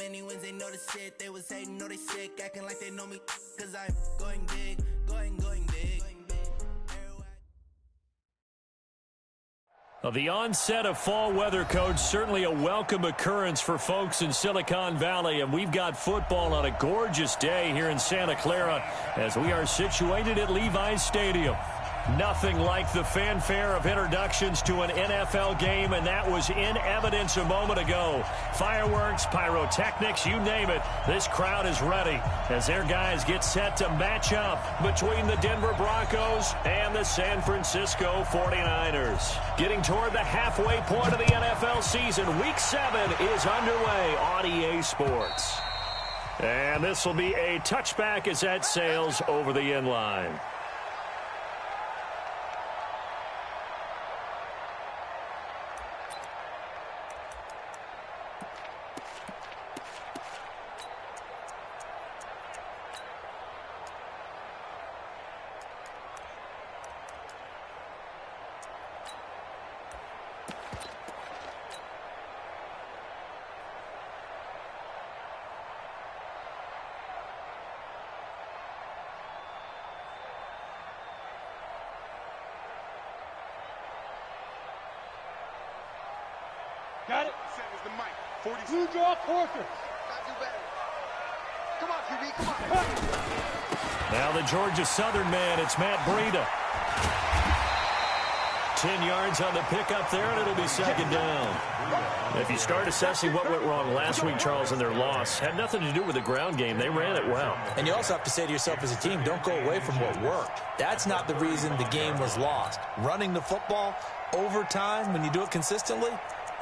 many wins, they know the shit. They was hating, know they sick, acting like they know me, cause I'm going big, going big. Well, the onset of fall weather, Coach, certainly a welcome occurrence for folks in Silicon Valley, and we've got football on a gorgeous day here in Santa Clara as we are situated at Levi's Stadium. Nothing like the fanfare of introductions to an NFL game, and that was in evidence a moment ago. Fireworks, pyrotechnics, you name it. This crowd is ready as their guys get set to match up between the Denver Broncos and the San Francisco 49ers. Getting toward the halfway point of the NFL season, Week 7 is underway on EA Sports. And this will be a touchback as that sails over the end line. Got it? Is the mic. 40 Blue draw quarter. Gotta do better. Come on, QB, come on. Now the Georgia Southern man, it's Matt Breida. 10 yards on the pickup there, and it'll be second down. If you start assessing what went wrong last week, Charles, in their loss, had nothing to do with the ground game. They ran it well. And you also have to say to yourself as a team, don't go away from what worked. That's not the reason the game was lost. Running the football over time, when you do it consistently,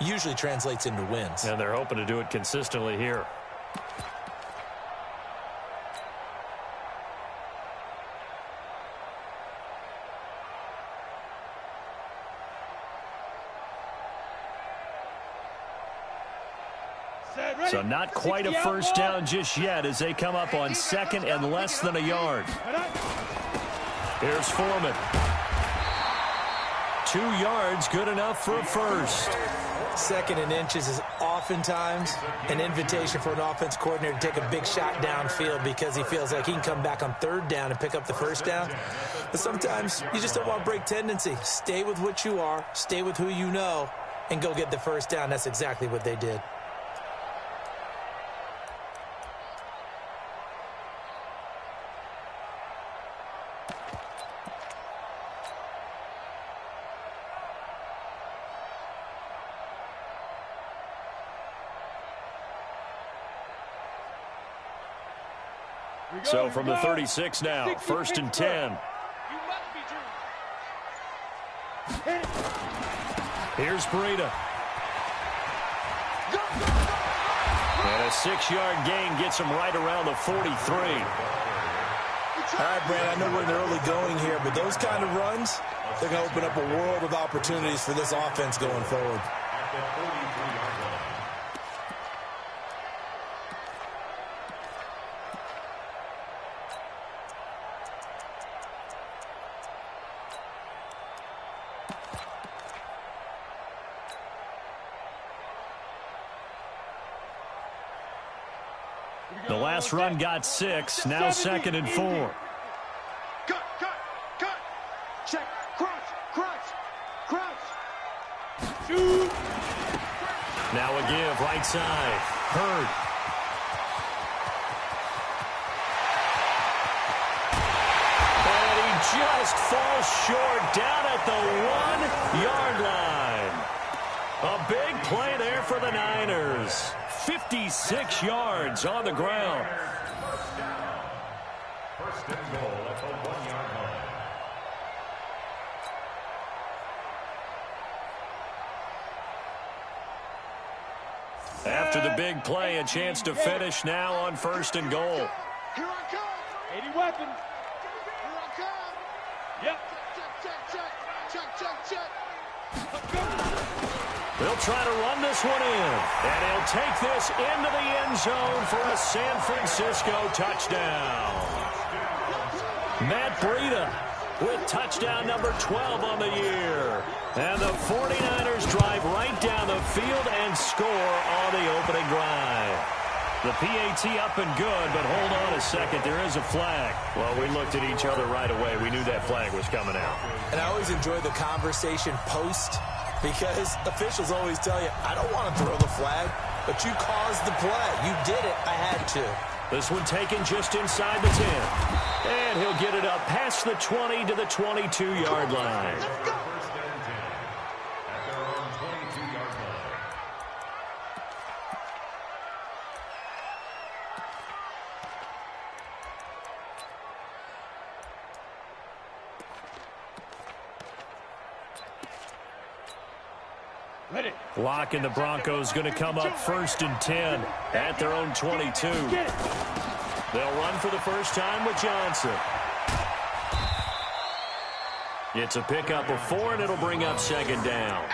usually translates into wins. And they're hoping to do it consistently here. So not quite a first down just yet as they come up on second and less than a yard. Here's Foreman. 2 yards, good enough for a first. Second and inches is oftentimes an invitation for an offense coordinator to take a big shot downfield because he feels like he can come back on third down and pick up the first down. But sometimes you just don't want to break tendency. Stay with what you are, stay with who you know, and go get the first down. That's exactly what they did. So from the 36 now, first and 10. Here's Breida. And a 6-yard gain gets him right around the 43. All right, Brandon, I know we're in the early going here, but those kind of runs, they're going to open up a world of opportunities for this offense going forward. The last run got 6, now second and 4. Cut. Check. Crunch. Shoot. Now a give, right side. Hurd. And he just falls short down at the 1-yard line. A big play there for the Niners. 56 yards on the ground. First and goal at the 1-yard line. After the big play, a chance to finish now on first and goal. Here I come. 80 weapons. Here I come. Yep. Check. They'll try to run this one in, and he'll take this into the end zone for a San Francisco touchdown. Matt Breida with touchdown number 12 on the year. And the 49ers drive right down the field and score on the opening drive. The PAT up and good, but hold on a second. There is a flag. Well, we looked at each other right away. We knew that flag was coming out. And I always enjoy the conversation post because officials always tell you, I don't want to throw the flag, but you caused the play. You did it. I had to. This one taken just inside the 10. And he'll get it up past the 20 to the 22-yard line. First down and 10 at their own 22-yard line. Ready. Lock and the Broncos going to come up 1st and 10 at their own 22. They'll run for the first time with Johnson. It's a pickup of 4, and it'll bring up 2nd down.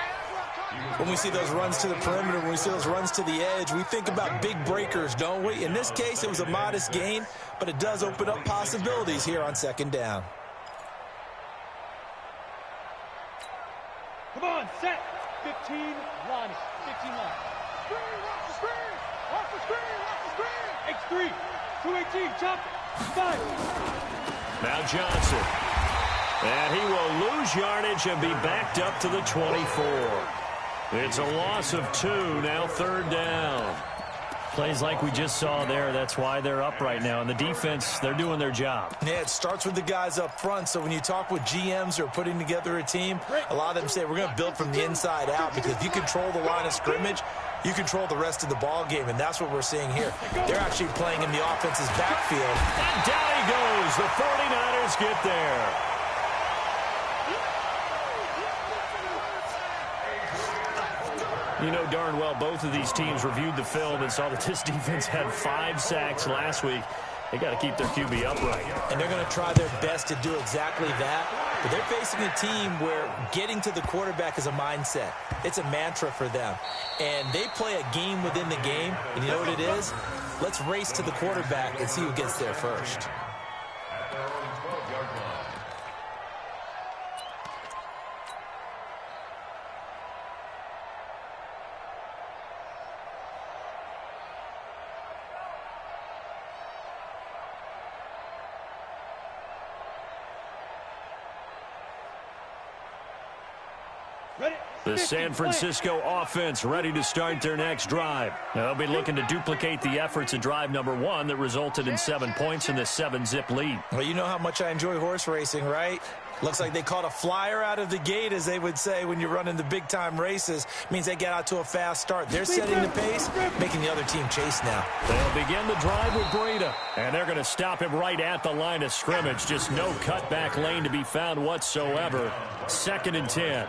When we see those runs to the perimeter, when we see those runs to the edge, we think about big breakers, don't we? In this case, it was a modest gain, but it does open up possibilities here on 2nd down. Come on, set. 15 line. 15 line. Screen, watch the screen. Watch the screen, watch the screen. X3. 218, chop it. 5. Now Johnson. And he will lose yardage and be backed up to the 24. It's a loss of 2, now 3rd down. Plays like we just saw there, that's why they're up right now. And the defense, they're doing their job. Yeah, it starts with the guys up front. So when you talk with GMs who are putting together a team, a lot of them say we're going to build from the inside out, because if you control the line of scrimmage, you control the rest of the ball game, and that's what we're seeing here. They're actually playing in the offense's backfield. And down he goes. The 49ers get there. You know darn well both of these teams reviewed the film and saw that this defense had 5 sacks last week. They got to keep their QB upright. And they're going to try their best to do exactly that. But they're facing a team where getting to the quarterback is a mindset. It's a mantra for them. And they play a game within the game. And you know what it is? Let's race to the quarterback and see who gets there first. At their own 12-yard line. The San Francisco offense ready to start their next drive. They'll be looking to duplicate the efforts of drive number 1 that resulted in 7 points in the 7-zip lead. Well, you know how much I enjoy horse racing, right? Looks like they caught a flyer out of the gate, as they would say when you're running the big-time races. Means they get out to a fast start. They're setting the pace, making the other team chase now. They'll begin the drive with Breida, and they're going to stop him right at the line of scrimmage. Just no cutback lane to be found whatsoever. 2nd and 10.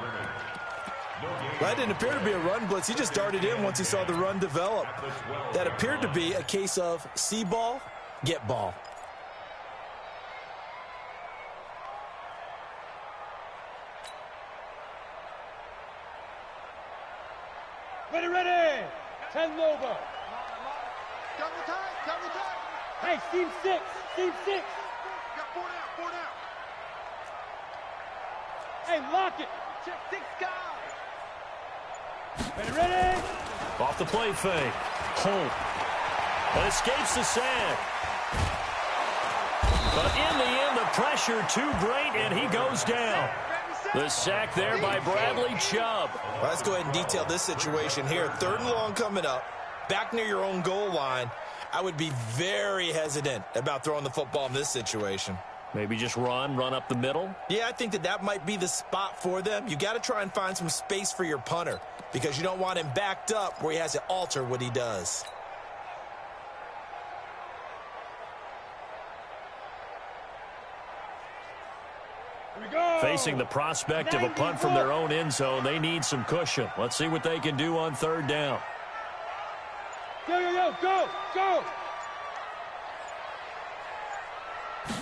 That didn't appear to be a run blitz. He just darted in once he saw the run develop. That appeared to be a case of see ball, get ball. Ready, ready. 10 Lobo. Double tight, double tight. Hey, seam 6. Seam 6. Got 4 down, 4 down. Hey, lock it. Check 6 guys. Ready, ready. Off the play fake. Holt. And escapes the sack. But in the end, the pressure too great, and he goes down. The sack there by Bradley Chubb. Well, let's go ahead and detail this situation here. 3rd and long coming up. Back near your own goal line. I would be very hesitant about throwing the football in this situation. Maybe just run up the middle? Yeah, I think that might be the spot for them. You got to try and find some space for your punter, because you don't want him backed up where he has to alter what he does. Here we go. Facing the prospect of a punt from their own end zone, they need some cushion. Let's see what they can do on 3rd down. Yo, yo, yo, go, go.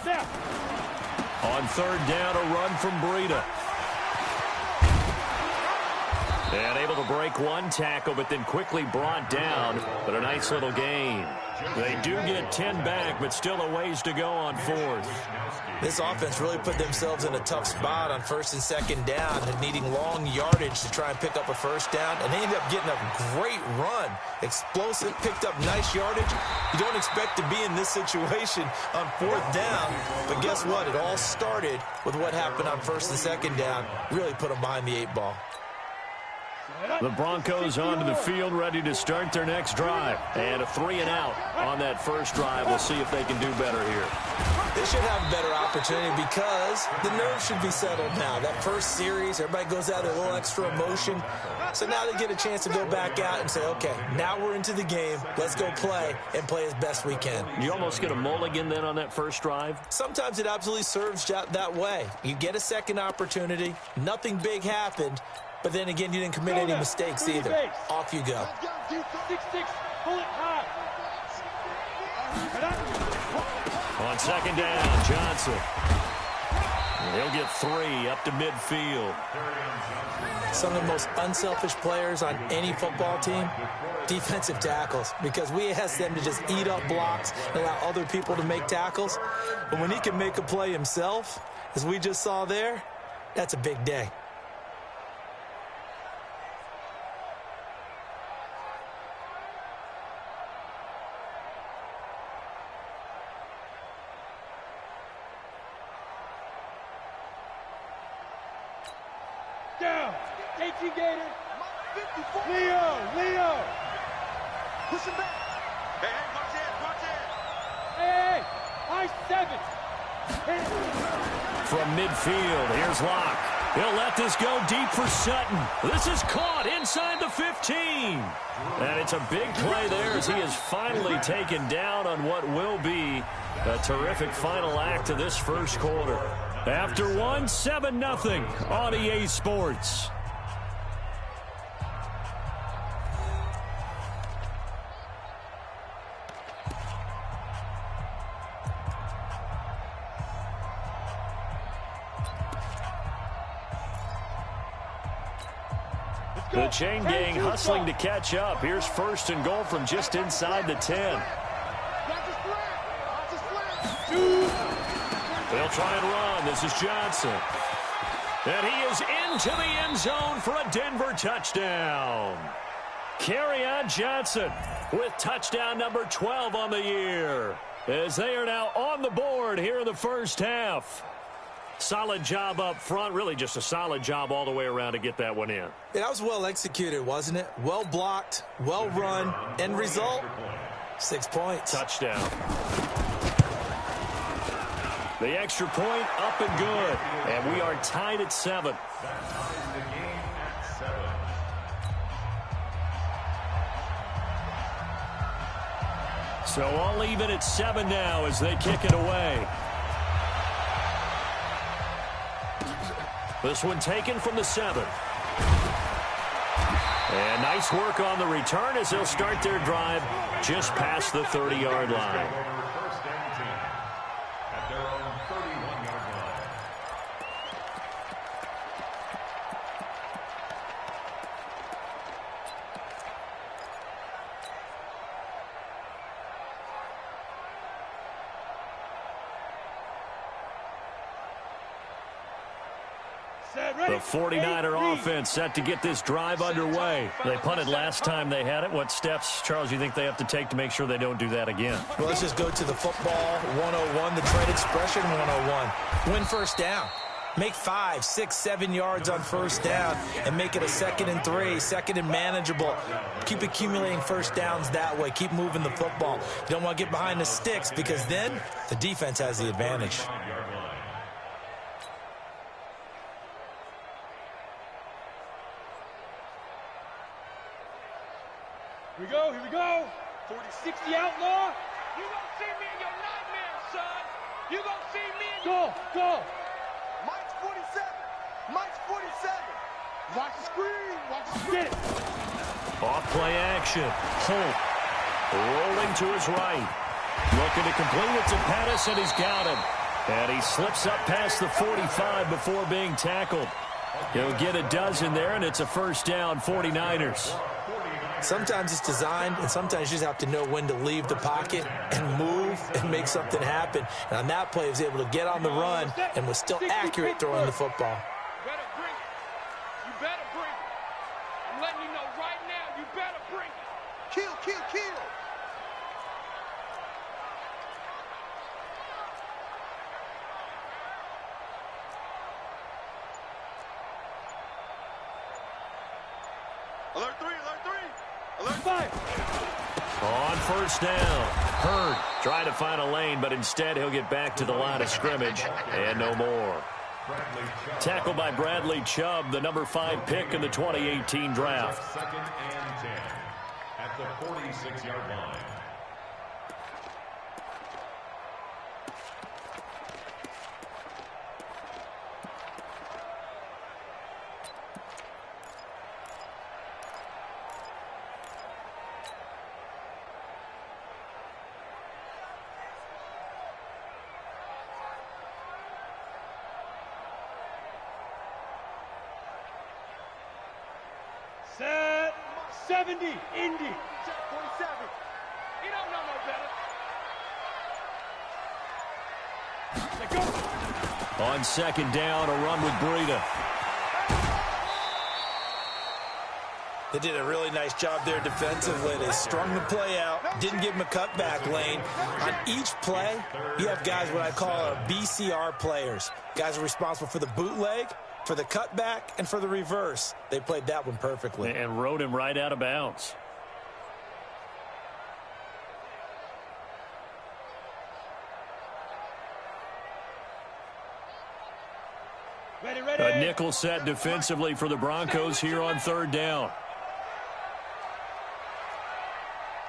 Step. On 3rd down, a run from Breida. And able to break one tackle, but then quickly brought down. But a nice little gain. They do get 10 back, but still a ways to go on fourth. This offense really put themselves in a tough spot on first and second down and needing long yardage to try and pick up a first down. And they ended up getting a great run. Explosive, picked up nice yardage. You don't expect to be in this situation on fourth down. But guess what? It all started with what happened on first and second down. Really put them behind the 8 ball. The Broncos onto the field, ready to start their next drive. And a 3-and-out on that first drive. We'll see if they can do better here. They should have a better opportunity because the nerves should be settled now. That first series, everybody goes out with a little extra emotion. So now they get a chance to go back out and say, okay, now we're into the game. Let's go play and play as best we can. You almost get a mulligan then on that first drive? Sometimes it absolutely serves that way. You get a second opportunity. Nothing big happened. But then again, you didn't commit any mistakes either. Off you go. 6-6, pull it high. On second down, Johnson. He'll get 3 up to midfield. Some of the most unselfish players on any football team, defensive tackles, because we ask them to just eat up blocks and allow other people to make tackles. But when he can make a play himself, as we just saw there, that's a big day. Down. KT Gator. Leo. Push him back. Hey, watch it. Hey, high 7. From midfield, here's Locke. He'll let this go deep for Sutton. This is caught inside the 15. And it's a big play there as he is finally taken down on what will be a terrific final act of this first quarter. After 7-0 on EA Sports. The chain gang hustling to catch up. Here's first and goal from just inside the 10. They'll try and run. This is Johnson. And he is into the end zone for a Denver touchdown. Kerryon Johnson with touchdown number 12 on the year, as they are now on the board here in the first half. Solid job up front. Really just a solid job all the way around to get that one in. That was well executed, wasn't it? Well blocked, well run. End result, 6 points. Touchdown. The extra point up and good. And we are tied at 7. So all even at 7 now as they kick it away. This one taken from the 7. And nice work on the return as they'll start their drive just past the 30-yard line. The 49er offense set to get this drive underway. They punted last time they had it. What steps, Charles, you think they have to take to make sure they don't do that again? Well, let's just go to the football 101, the trade expression 101. Win first down. Make 5, 6, 7 yards on first down and make it a 2nd and 3, 2nd and manageable. Keep accumulating first downs that way. Keep moving the football. You don't want to get behind the sticks because then the defense has the advantage. Here we go. 40-60 outlaw. You gonna see me in your nightmare, son. You gonna see me in your... Go. Mike's 47. Mike's 47. Watch the screen. Watch the screen. Off play action. Holt rolling to his right. Looking to complete it to Pettis, and he's got him. And he slips up past the 45 before being tackled. He'll get a dozen there, and it's a first down, 49ers. Sometimes it's designed, and sometimes you just have to know when to leave the pocket and move and make something happen. And on that play, he was able to get on the run and was still accurate throwing the football. Better bring it. You better bring it. I'm letting you know right now, you better bring it. Kill, kill, kill. Alert 3, alert 3. Alert 5. On first down, Hurd trying to find a lane, but instead he'll get back to the line of scrimmage and no more. Tackled by Bradley Chubb, the number 5 pick in the 2018 draft. Second and 10 at the 46-yard line. Set 70, Indy. Check 47. You don't know no better. Let go. On second down, a run with Breida. They did a really nice job there defensively. They strung the play out, didn't give him a cutback lane. On each play, you have guys what I call our BCR players. Guys are responsible for the bootleg, for the cutback, and for the reverse. They played that one perfectly. And rode him right out of bounds. Ready, ready. A nickel set defensively for the Broncos here on third down.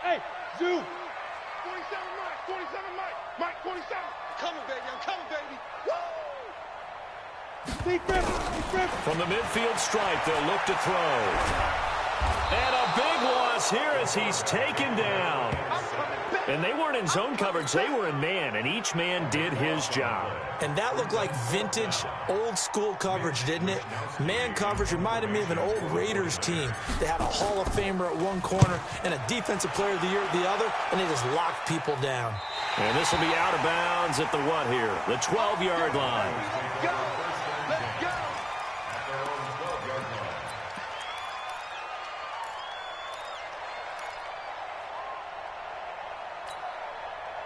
Hey, Zoo. 27 Mike, 27 Mike. Mike, 27. Coming, baby, I'm coming, baby. Woo! Defense. From the midfield stripe, they'll look to throw. And a big loss here as he's taken down. And they weren't in zone coverage, they were in man, and each man did his job. And that looked like vintage, old-school coverage, didn't it? Man coverage reminded me of an old Raiders team. They had a Hall of Famer at one corner and a Defensive Player of the Year at the other, and they just locked people down. And this will be out of bounds at the what here? The 12-yard line. Let's go. Let's go. At their own 12-yard line.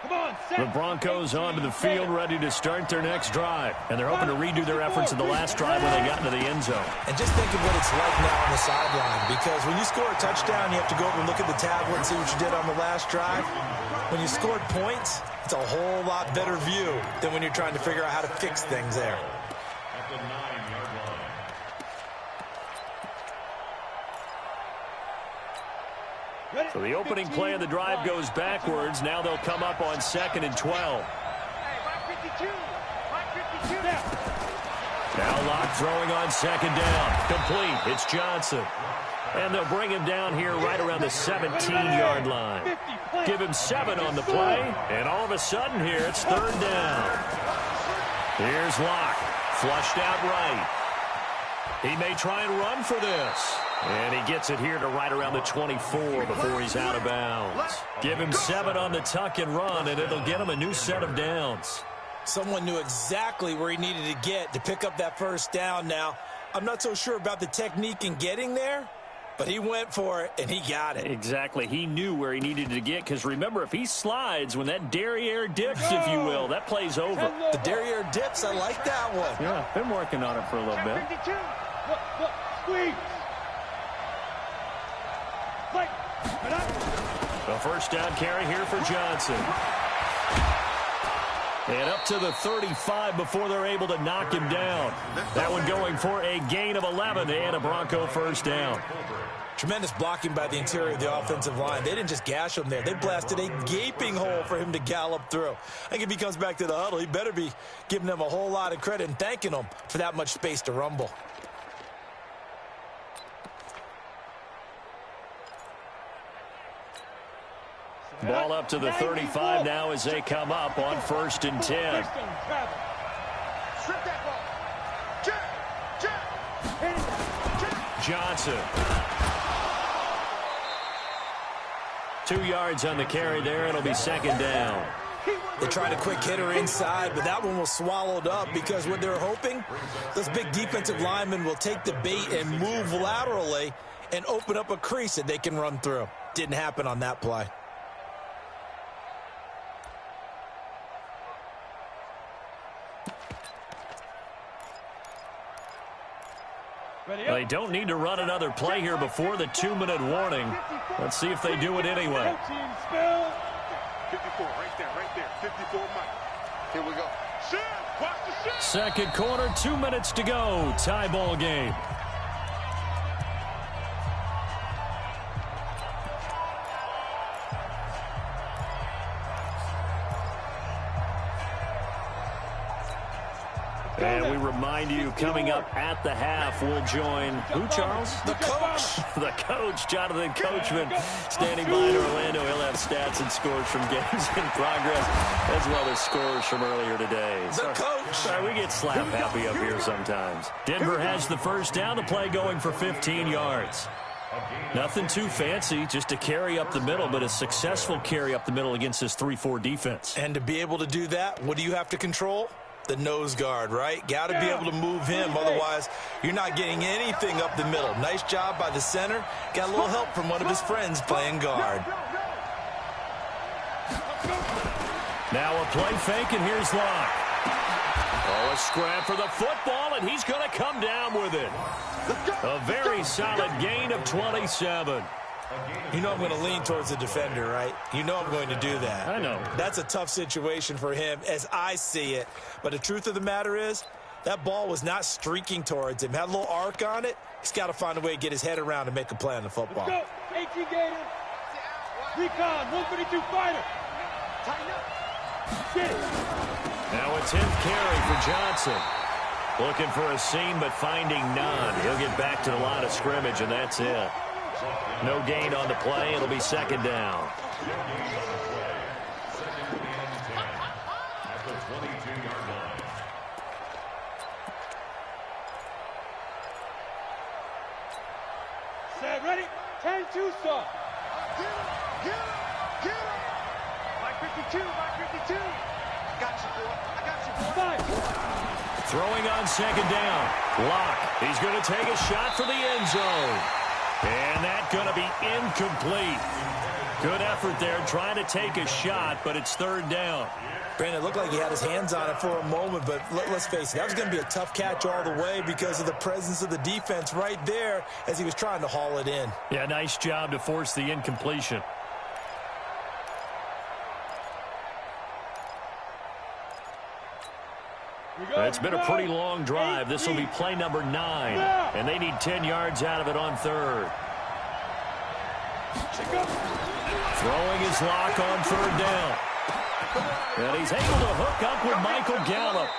Come on, set. The Broncos onto the field, ready to start their next drive. And they're hoping to redo their efforts in the last drive when they got into the end zone. And just think of what it's like now on the sideline, because when you score a touchdown, you have to go over and look at the tablet and see what you did on the last drive. When you scored points, it's a whole lot better view than when you're trying to figure out how to fix things there. At the 9-yard line. Ready. So the opening play of the drive goes backwards. Now they'll come up on 2nd and 12. Hey, Mike 52. Mike 52. Now Locke throwing on 2nd down. Complete. It's Johnson. And they'll bring him down here right around the 17-yard line. Give him 7 on the play. And all of a sudden here, it's 3rd down. Here's Locke. Flushed out right. He may try and run for this. And he gets it here to right around the 24 before he's out of bounds. Give him 7 on the tuck and run, and it'll get him a new set of downs. Someone knew exactly where he needed to get to pick up that first down now. I'm not so sure about the technique in getting there, but he went for it, and he got it. Exactly. He knew where he needed to get, because remember, if he slides, when that derriere dips, if you will, that play's over. The derriere dips, I like that one. Yeah, been working on it for a little bit. 52. Look, squeeze. Like, The first down carry here for Johnson. And up to the 35 before they're able to knock him down. That one going for a gain of 11 and a Bronco first down. Tremendous blocking by the interior of the offensive line. They didn't just gash him there. They blasted a gaping hole for him to gallop through. I think if he comes back to the huddle, he better be giving them a whole lot of credit and thanking them for that much space to rumble. Ball up to the 35 now as they come up on 1st and 10. Strip that ball. Check. Check. Johnson. 2 yards on the carry there. It'll be second down. They tried a quick hitter inside, but that one was swallowed up because what they're hoping, those big defensive linemen will take the bait and move laterally and open up a crease that they can run through. Didn't happen on that play. They don't need to run another play here before the 2-minute warning. Let's see if they do it anyway. 54, right there, 54, Mike. Here we go. Watch the shot. Second quarter, 2 minutes to go. Tie ball game. And we remind you, coming up at the half, we'll join who, Charles? The coach. The coach, Jonathan Coachman, standing by in Orlando. He'll have stats and scores from games in progress, as well as scores from earlier today. The coach. Sorry, we get slap happy up here sometimes. Denver has the first down. The play going for 15 yards. Nothing too fancy, just a carry up the middle, but a successful carry up the middle against this 3-4 defense. And to be able to do that, what do you have to control? The nose guard, right? Got to be able to move him. Otherwise, you're not getting anything up the middle. Nice job by the center. Got a little help from one of his friends playing guard. Now a play fake, and here's Locke. Oh, a scrap for the football, and he's going to come down with it. A very solid gain of 27. You know I'm going to lean towards the defender, right? You know I'm going to do that. I know. That's a tough situation for him as I see it. But the truth of the matter is, that ball was not streaking towards him. Had a little arc on it. He's got to find a way to get his head around and make a play on the football. Let's go. 18 Gator. Recon. 132 fighter. Tighten up. Get it. Now a 10th carry for Johnson. Looking for a seam, but finding none. He'll get back to the line of scrimmage, and that's it. No gain on the play. It'll be second down. Set, ready? 10-2 stop. Get him. Mike 52, Mike 52. Got you, boy. I got you, boy. Five. Throwing on second down. Locke. He's going to take a shot for the end zone. And that's going to be incomplete. Good effort there trying to take a shot, but it's third down. Brandon, it looked like he had his hands on it for a moment, but let's face it, that was going to be a tough catch all the way because of the presence of the defense right there as he was trying to haul it in. Yeah, nice job to force the incompletion. It's been a pretty long drive. This will be play number 9, and they need 10 yards out of it on third. Throwing his Locke on third down. And he's able to hook up with Michael Gallup.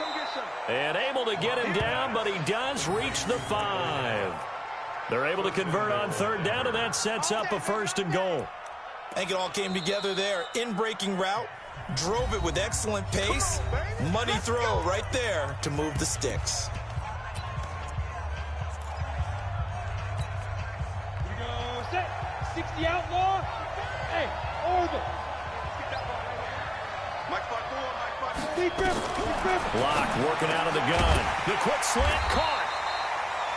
And able to get him down, but he does reach the 5. They're able to convert on third down, and that sets up a first and goal. I think it all came together there. In-breaking route. Drove it with excellent pace. Money throw right there to move the sticks. Here we go. Set. 60 outlaw. Hey, over. Mike 5-4, Mike 5-4. Deep grip. Locke working out of the gun. The quick slant caught.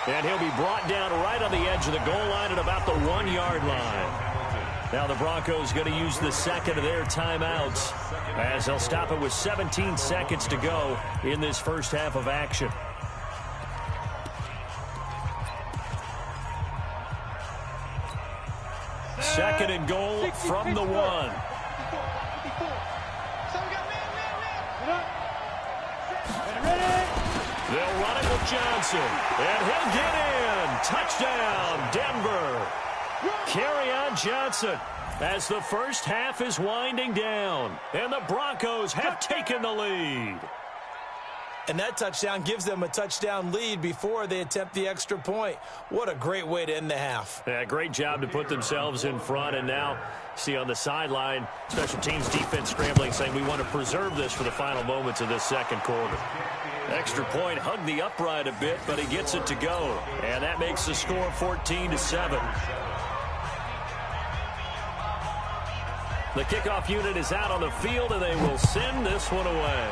And he'll be brought down right on the edge of the goal line at about the 1-yard line. Now the Broncos going to use the second of their timeouts as they'll stop it with 17 seconds to go in this first half of action. Second and goal from the 1. They'll run it with Johnson, and he'll get in. Touchdown, Denver. Kerryon Johnson as the first half is winding down, and the Broncos have taken the lead. And that touchdown gives them a touchdown lead before they attempt the extra point. What a great way to end the half. Yeah, great job to put themselves in front. And now, see on the sideline, special teams defense scrambling, saying we want to preserve this for the final moments of this second quarter. Extra point, hugged the upright a bit, but he gets it to go. And that makes the score 14-7. The kickoff unit is out on the field, and they will send this one away.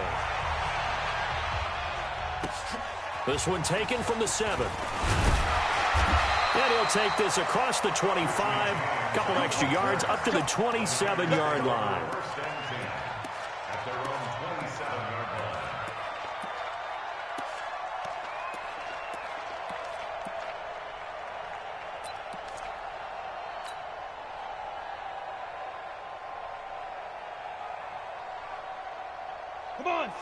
This one taken from the 7. And he'll take this across the 25, couple extra yards up to the 27-yard line.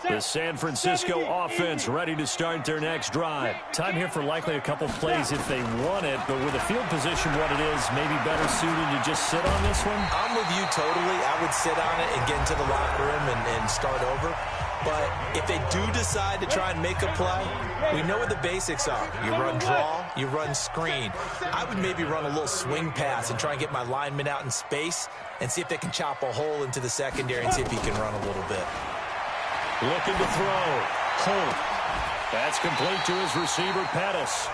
The San Francisco offense ready to start their next drive. Time here for likely a couple plays if they want it, but with the field position what it is, maybe better suited to just sit on this one? I'm with you totally. I would sit on it and get into the locker room and start over. But if they do decide to try and make a play, we know what the basics are. You run draw, you run screen. I would maybe run a little swing pass and try and get my lineman out in space and see if they can chop a hole into the secondary and see if he can run a little bit. Looking to throw. Holt. That's complete to his receiver, Pettis.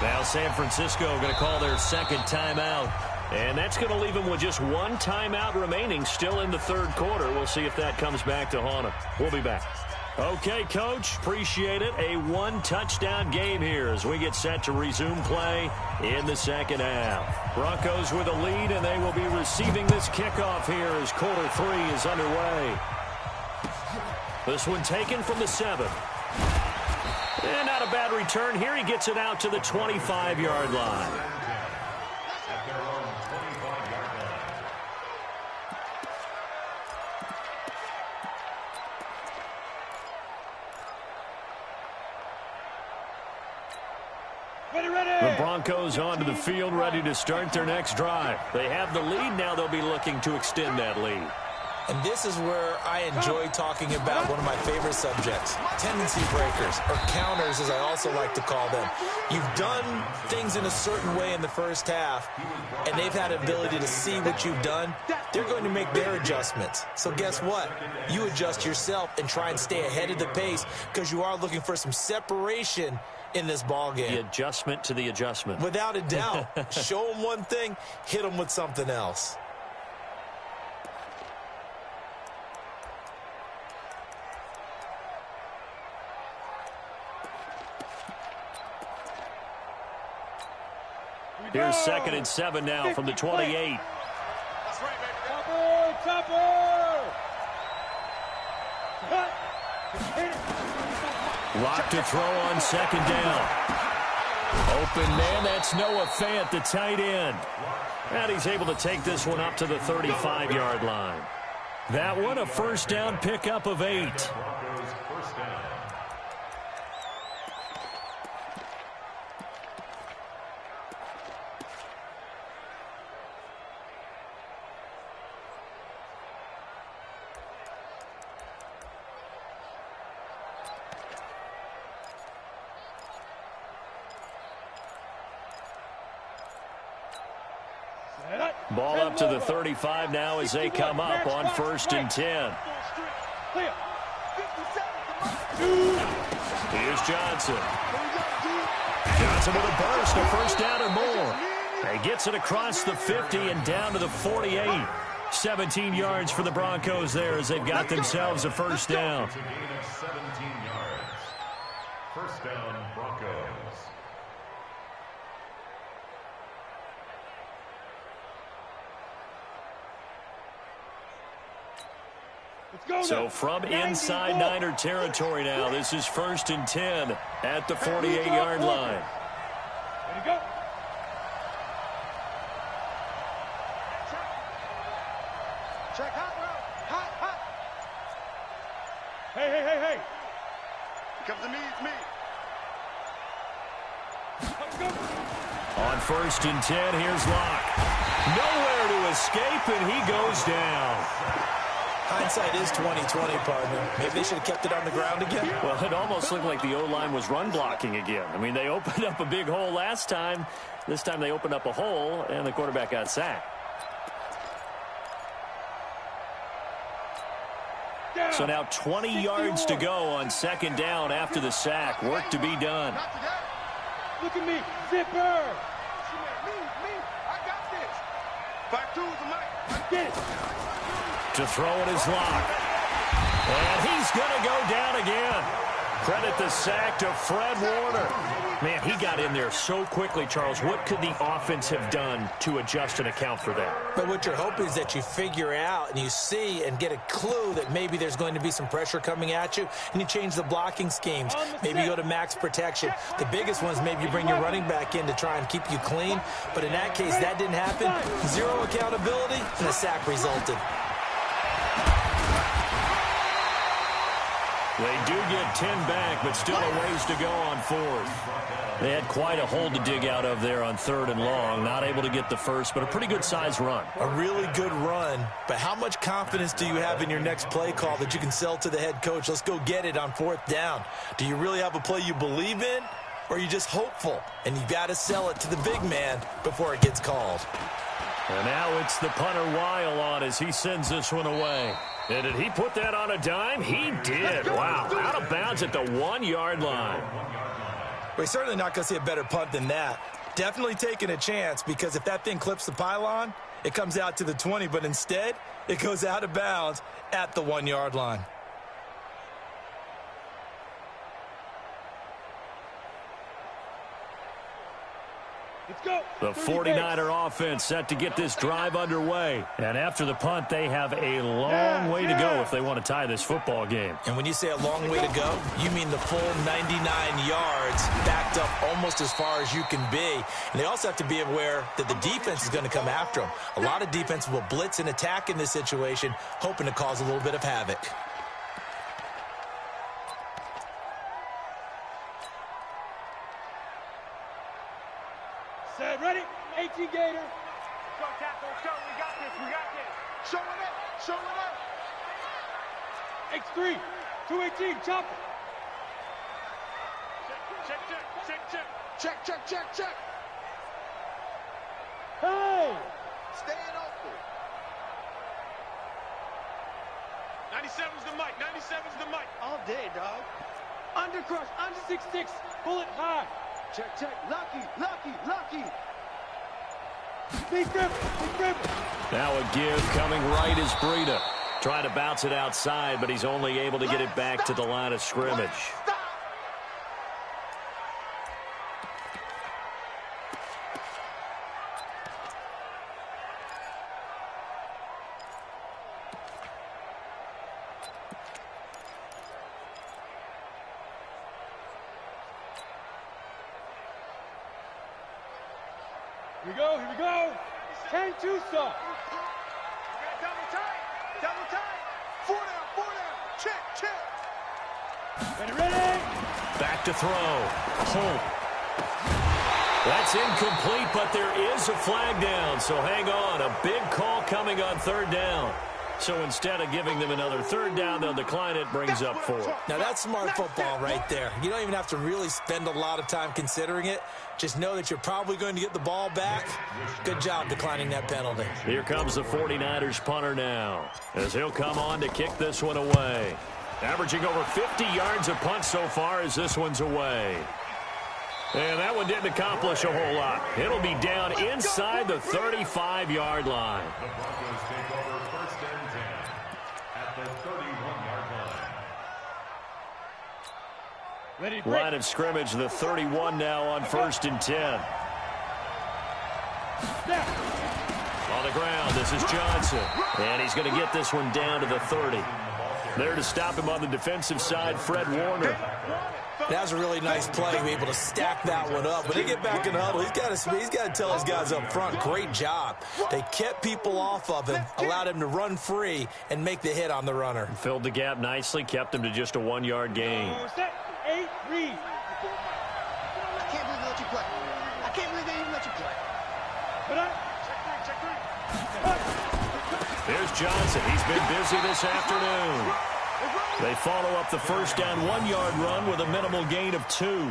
Now San Francisco going to call their second timeout. And that's going to leave them with just one timeout remaining still in the third quarter. We'll see if that comes back to haunt them. We'll be back. Okay, Coach, appreciate it. A one-touchdown game here as we get set to resume play in the second half. Broncos with a lead, and they will be receiving this kickoff here as quarter 3 is underway. This one taken from the 7. And not a bad return here. He gets it out to the 25-yard line. The Broncos onto the field, ready to start their next drive. They have the lead. Now they'll be looking to extend that lead. And this is where I enjoy talking about one of my favorite subjects, tendency breakers, or counters as I also like to call them. You've done things in a certain way in the first half, and they've had an ability to see what you've done. They're going to make their adjustments. So guess what? You adjust yourself and try and stay ahead of the pace because you are looking for some separation in this ball game. The adjustment to the adjustment. Without a doubt. Show them one thing, hit them with something else. Here's 2nd and 7 now from the 28. That's right, baby. Topper! Lock to throw on 2nd down. Open man, that's Noah Fant, the tight end. And he's able to take this one up to the 35-yard line. That one, a first down pickup of 8. Ball up to the 35 now as they come up on 1st and 10. Here's Johnson. Johnson with a burst, a first down or more. He gets it across the 50 and down to the 48. 17 yards for the Broncos there as they've got themselves a first down. 17 yards. First down, Broncos. So from inside Niner territory now, this is 1st and 10 at the 48-yard line. Ready to go. Check hot, bro. Hot. Hey. Comes to me, it's me. Let's go. On 1st and 10, here's Locke. Nowhere to escape, and he goes down. Hindsight is 20/20, partner. Maybe they should have kept it on the ground again. Well, it almost looked like the O-line was run blocking again. I mean, they opened up a big hole last time. This time they opened up a hole, and the quarterback got sacked. So now 20 yards to go on second down after the sack. Work to be done. Look at me, zipper. Me, I got this. Back to the mic. Get it. To throw it is locked. And he's going to go down again. Credit the sack to Fred Warner. Man, he got in there so quickly, Charles. What could the offense have done to adjust and account for that? But what you're hoping is that you figure out and you see and get a clue that maybe there's going to be some pressure coming at you, and you change the blocking schemes. Maybe you go to max protection. The biggest one is maybe you bring your running back in to try and keep you clean. But in that case, that didn't happen. Zero accountability, and a sack resulted. They do get 10 back, but still a ways to go on fourth. They had quite a hole to dig out of there on third and long. Not able to get the first, but a pretty good-sized run. A really good run, but how much confidence do you have in your next play call that you can sell to the head coach? Let's go get it on fourth down. Do you really have a play you believe in, or are you just hopeful? And you got to sell it to the big man before it gets called. And now it's the punter Weil on as he sends this one away. And did he put that on a dime? He did. Wow. Out of bounds at the 1-yard line. We're certainly not going to see a better punt than that. Definitely taking a chance, because if that thing clips the pylon, it comes out to the 20, but instead it goes out of bounds at the 1-yard line. Let's go. The 49er offense set to get this drive underway. And after the punt, they have a long way to go if they want to tie this football game. And when you say a long way to go, you mean the full 99 yards backed up almost as far as you can be. And they also have to be aware that the defense is going to come after them. A lot of defense will blitz and attack in this situation, hoping to cause a little bit of havoc. Set, ready? 18 Gator. Go, tackle, go. We got this. Show it up. X3, 218, chop it. Check. Hey! Staying open. 97's the mic. All day, dog. Undercrush, under 6'6", bullet high. Check. Lucky. Big rip. Now a give coming right is Breida. Trying to bounce it outside, but he's only able to get it back to the line of scrimmage. Here we go. 10-2 stop. Double tight. 4 down. Check. Ready. Back to throw. Holt. That's incomplete, but there is a flag down, so hang on. A big call coming on third down. So instead of giving them another third down, they'll decline it, brings up 4. Now, that's smart football right there. You don't even have to really spend a lot of time considering it. Just know that you're probably going to get the ball back. Good job declining that penalty. Here comes the 49ers punter now, as he'll come on to kick this one away. Averaging over 50 yards a punt so far as this one's away. And that one didn't accomplish a whole lot. It'll be down inside the 35-yard line. The Broncos take over first and 10 at the 31-yard line. Ready, Line of scrimmage, the 31 now on first and 10. On the ground, this is Johnson. And he's going to get this one down to the 30. There to stop him on the defensive side, Fred Warner. That was a really nice play, be able to stack that one up. When they get back in the huddle, he's got to tell his guys up front, great job. They kept people off of him, allowed him to run free and make the hit on the runner. Filled the gap nicely, kept him to just a 1-yard gain. Set, 8, read. I can't believe they let you play. I can't believe they even let you play. Put up. Check three. Here's Johnson. He's been busy this afternoon. They follow up the first down 1-yard run with a minimal gain of 2.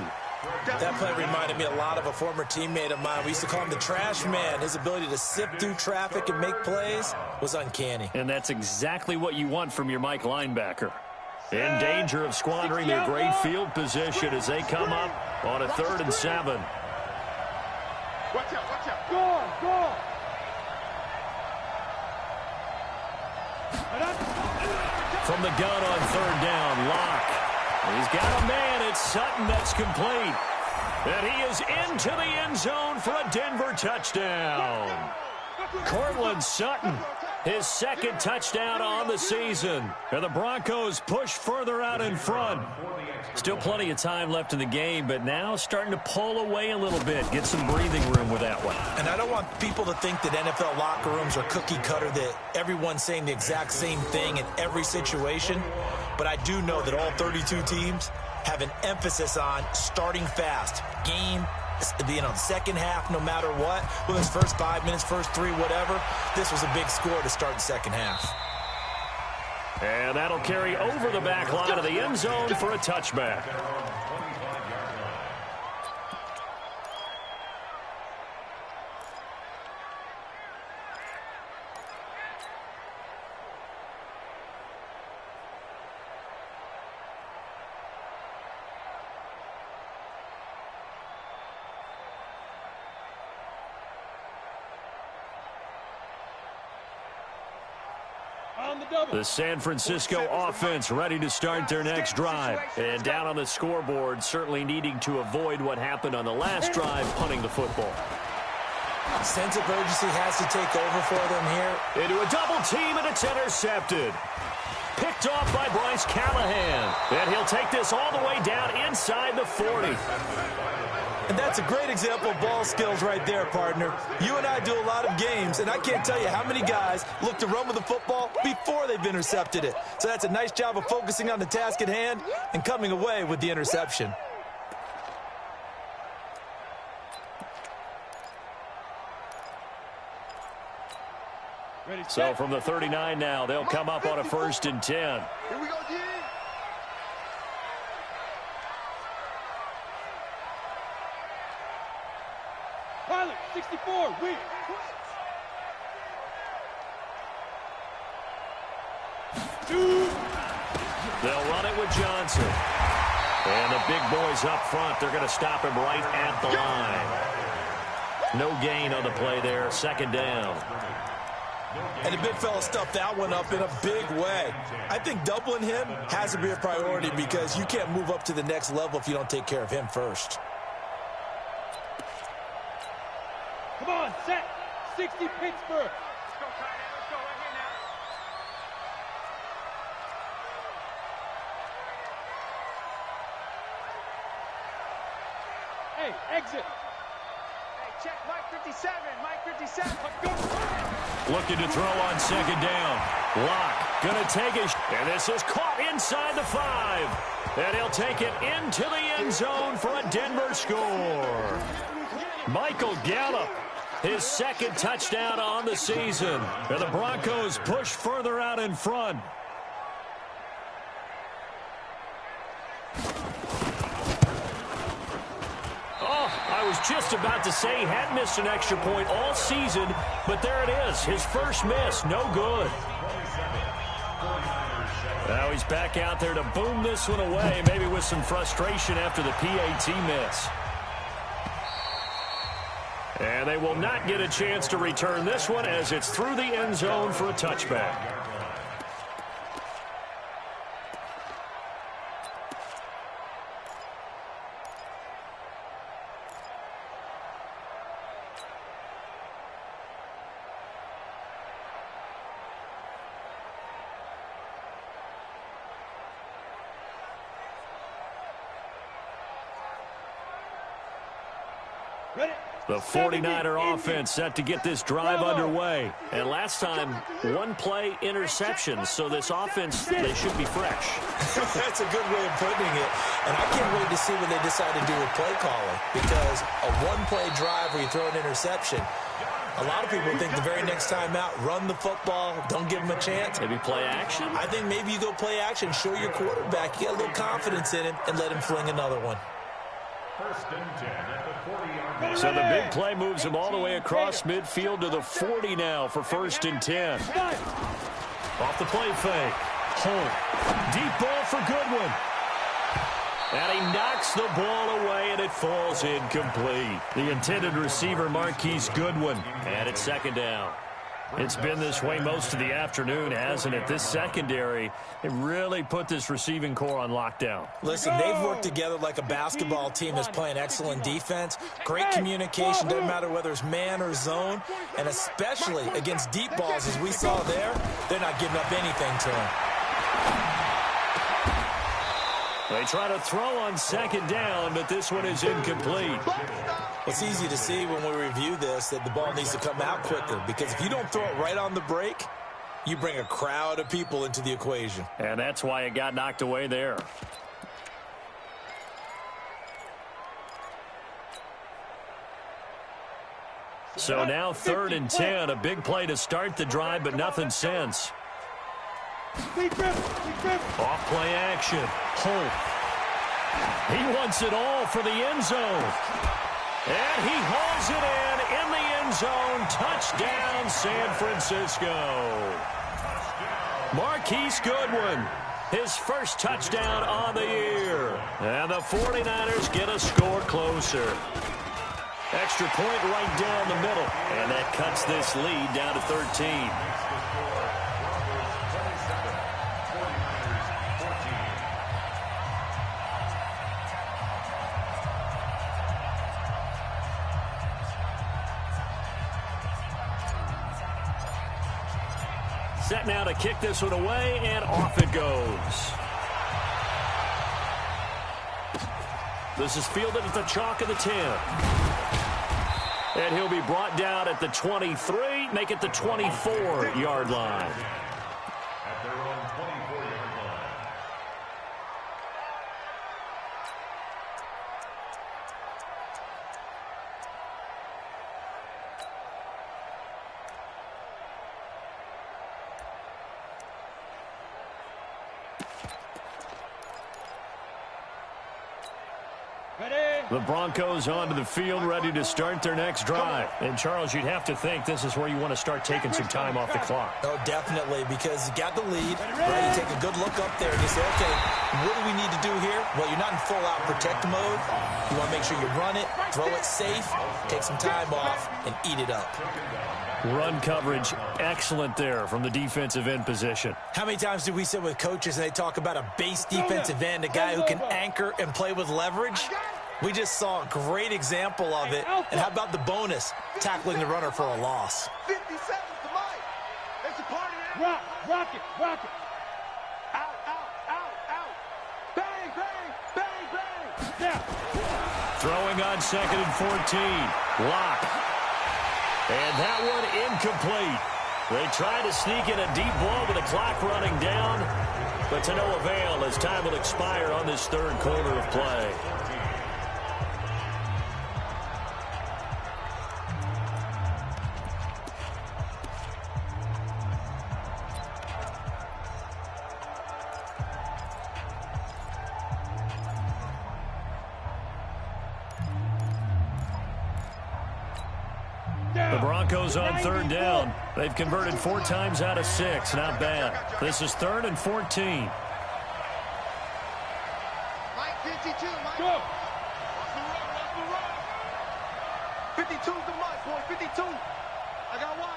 That play reminded me a lot of a former teammate of mine. We used to call him the trash man. His ability to sift through traffic and make plays was uncanny. And that's exactly what you want from your Mike linebacker. In danger of squandering their great field position as they come up on a 3rd and 7. Watch out, watch out. Go on, go on. From the gun on 3rd down, Locke. He's got a man. It's Sutton that's complete. And he is into the end zone for a Denver touchdown. Cortland Sutton, his 2nd touchdown on the season. And the Broncos push further out in front. Still plenty of time left in the game, but now starting to pull away a little bit. Get some breathing room with that one. And I don't want people to think that NFL locker rooms are cookie cutter, that everyone's saying the exact same thing in every situation. But I do know that all 32 teams have an emphasis on starting fast. Game, the second half, no matter what. Whether it's first 5 minutes, first 3, whatever. This was a big score to start the second half. And that'll carry over the back line of the end zone for a touchback. The San Francisco offense ready to start their next drive. And down on the scoreboard, certainly needing to avoid what happened on the last drive, punting the football. Sense of urgency has to take over for them here. Into a double team, and it's intercepted. Picked off by Bryce Callahan. And he'll take this all the way down inside the 40. And that's a great example of ball skills right there, partner. You and I do a lot of games, and I can't tell you how many guys look to run with the football before they've intercepted it. So that's a nice job of focusing on the task at hand and coming away with the interception. So from the 39 now, they'll come up on a 1st and 10. Here we go, G. Pilot, 64, weak. They'll run it with Johnson. And the big boys up front, they're going to stop him right at the line. No gain on the play there, 2nd down. And the big fella stuffed that one up in a big way. I think doubling him has to be a priority because you can't move up to the next level if you don't take care of him first. Come on, set. 60 Pittsburgh. Let's go, Kyle. Let's go right here now. Hey, exit. Hey, check Mike 57. Mike 57. Looking to throw on 2nd down. Locke going to take it. And this is caught inside the 5. And he'll take it into the end zone for a Denver score. Michael Gallup, his 2nd touchdown on the season. And the Broncos push further out in front. I was just about to say he hadn't missed an extra point all season, but there it is. His first miss, no good. Now he's back out there to boom this one away, maybe with some frustration after the PAT miss. And they will not get a chance to return this one as it's through the end zone for a touchback. The 49er offense set to get this drive underway. And last time, 1 play interception. So this offense, they should be fresh. That's a good way of putting it. And I can't wait to see what they decide to do with play calling. Because a 1-play drive where you throw an interception, A lot of people think the very next time out, run the football, don't give him a chance. Maybe play action? I think maybe you go play action, show your quarterback, you get a little confidence in him, and let him fling another one. First and 10 at the 40-yard line. So the big play moves him all the way across midfield to the 40 now for first and 10. Off the play fake. Holt. Deep ball for Goodwin. And he knocks the ball away, and it falls incomplete. The intended receiver, Marquise Goodwin. And it's second down. It's been this way most of the afternoon, hasn't it? This secondary, it really put this receiving core on lockdown. Listen, they've worked together like a basketball team that's playing excellent defense. Great communication, doesn't matter whether it's man or zone. And especially against deep balls, as we saw there, they're not giving up anything to him. They try to throw on second down, but this one is incomplete. It's easy to see when we review this that the ball needs to come out quicker, because if you don't throw it right on the break, you bring a crowd of people into the equation. And that's why it got knocked away there. So now third and 10, a big play to start the drive, but nothing since. Off play action. Holt. He wants it all for the end zone. And he hauls it in the end zone. Touchdown, San Francisco. Marquise Goodwin, his first touchdown on the year. And the 49ers get a score closer. Extra point right down the middle. And that cuts this lead down to 13. Set now to kick this one away, and off it goes. This is fielded at the chalk of the 10. And he'll be brought down at the 23, make it the 24-yard line. At their own 24-yard line. The Broncos onto the field, ready to start their next drive. And, Charles, you'd have to think this is where you want to start taking some time off the clock. Oh, definitely, because you got the lead, right? You take a good look up there and you say, okay, what do we need to do here? Well, you're not in full-out protect mode. You want to make sure you run it, throw it safe, take some time off, and eat it up. Run coverage, excellent there from the defensive end position. How many times do we sit with coaches and they talk about a base defensive end, a guy who can anchor and play with leverage? We just saw a great example of it. And how about the bonus, tackling the runner for a loss? 50 seconds to Mike. It's a party now. Rock it. Out. Bang, bang, bang, bang. Now. Throwing on second and 14. Lock. And that one incomplete. They try to sneak in a deep ball with the clock running down, but to no avail as time will expire on this third quarter of play. The Broncos on third down. They've converted 4 times out of 6. Not bad. This is third and 14. Mike 52, Mike. Go. Watch the run. 52's the Mike, boy. 52. I got wide.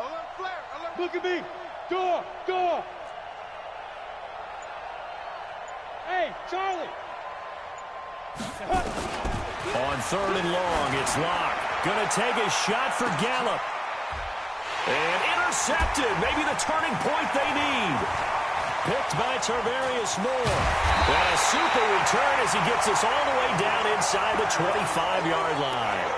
Alert flare. Look at me. Door. Hey, Charlie. On third and long, it's Locke. Going to take a shot for Gallup. And intercepted. Maybe the turning point they need. Picked by Tarvarius Moore. And a super return as he gets us all the way down inside the 25-yard line.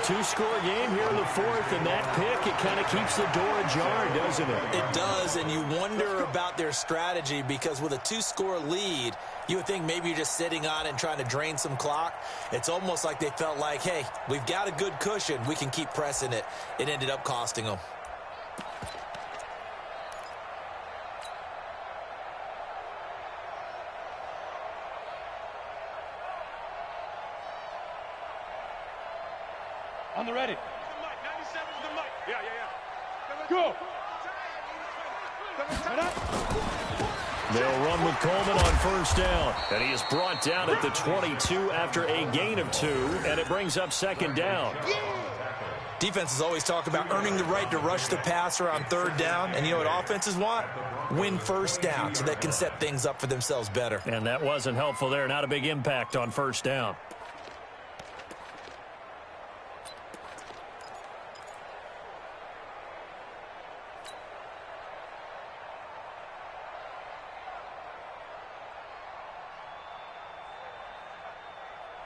Two-score game here in the fourth, and that pick, it kind of keeps the door ajar, doesn't it? It does, and you wonder about their strategy because with a two-score lead, you would think maybe you're just sitting on it and trying to drain some clock. It's almost like they felt like, hey, we've got a good cushion. We can keep pressing it. It ended up costing them. On the ready. 97's the mic. Yeah. Go. They'll run with Coleman on first down. And he is brought down at the 22 after a gain of 2, and it brings up second down. Defenses always talk about earning the right to rush the passer on third down. And you know what offenses want? Win first down so they can set things up for themselves better. And that wasn't helpful there. Not a big impact on first down.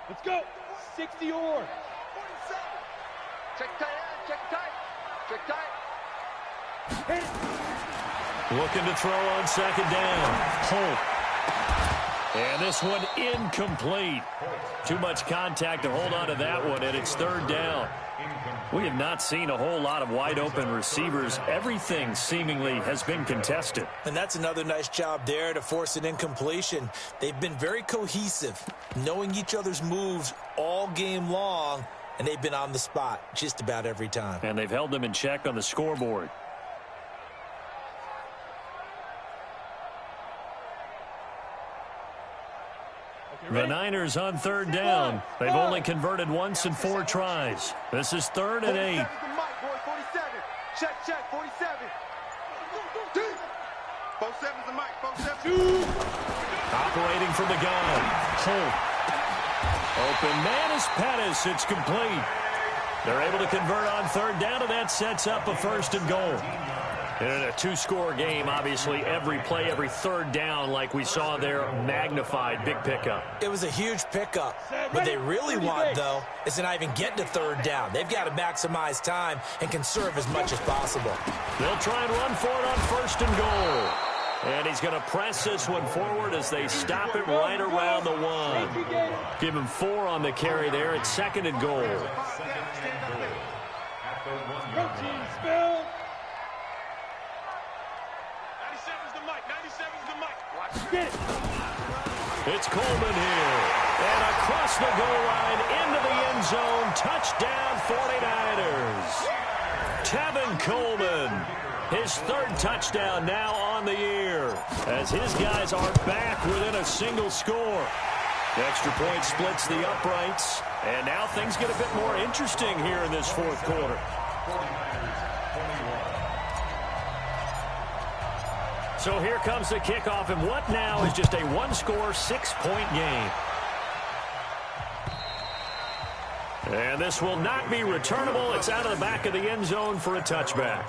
Let's go. 60 or. Check tight, check tight. Looking to throw on second down. Holt. And this one incomplete. Too much contact to hold on to that one, and it's third down. We have not seen a whole lot of wide-open receivers. Everything seemingly has been contested. And that's another nice job there to force an incompletion. They've been very cohesive, knowing each other's moves all game long, and they've been on the spot just about every time. And they've held them in check on the scoreboard. The Niners on third down. They've only converted once in 4 tries. This is 3rd and 8. 47's the mic, boy. 47. Check, 47. 47's the mic, 47. Operating from the gun. Holt. Open man is Pettis. It's complete. They're able to convert on third down, and that sets up a 1st and goal. And in a 2-score game, obviously, every play, every third down, like we saw there, magnified, big pickup. It was a huge pickup. What they really want, though, is to not even get to third down. They've got to maximize time and conserve as much as possible. They'll try and run for it on 1st and goal. And he's going to press this one forward as they stop it right around the 1. Give him 4 on the carry there. It's 2nd and goal. Protein spill. 97's the mic, 97's the mic. Get it. It's Coleman here. And across the goal line into the end zone. Touchdown 49ers. Tevin Coleman. His 3rd touchdown now on the year as his guys are back within a single score. The extra point splits the uprights, and now things get a bit more interesting here in this 4th quarter. So here comes the kickoff, and what now is just a 1-score, 6-point game. And this will not be returnable. It's out of the back of the end zone for a touchback.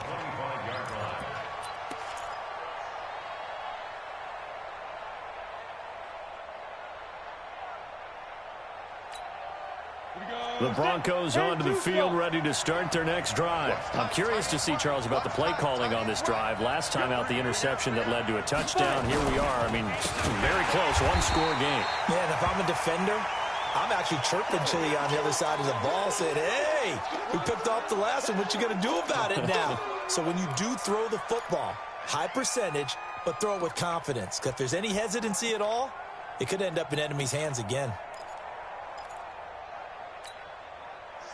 The Broncos onto the field, ready to start their next drive. I'm curious to see, Charles, about the play calling on this drive. Last time out, the interception that led to a touchdown. Here we are. I mean, very close, 1-score game. Yeah, and if I'm a defender, I'm actually chirping to you on the other side of the ball, saying, hey, we picked off the last one. What you going to do about it now? So when you do throw the football, high percentage, but throw it with confidence. Because if there's any hesitancy at all, it could end up in enemy's hands again.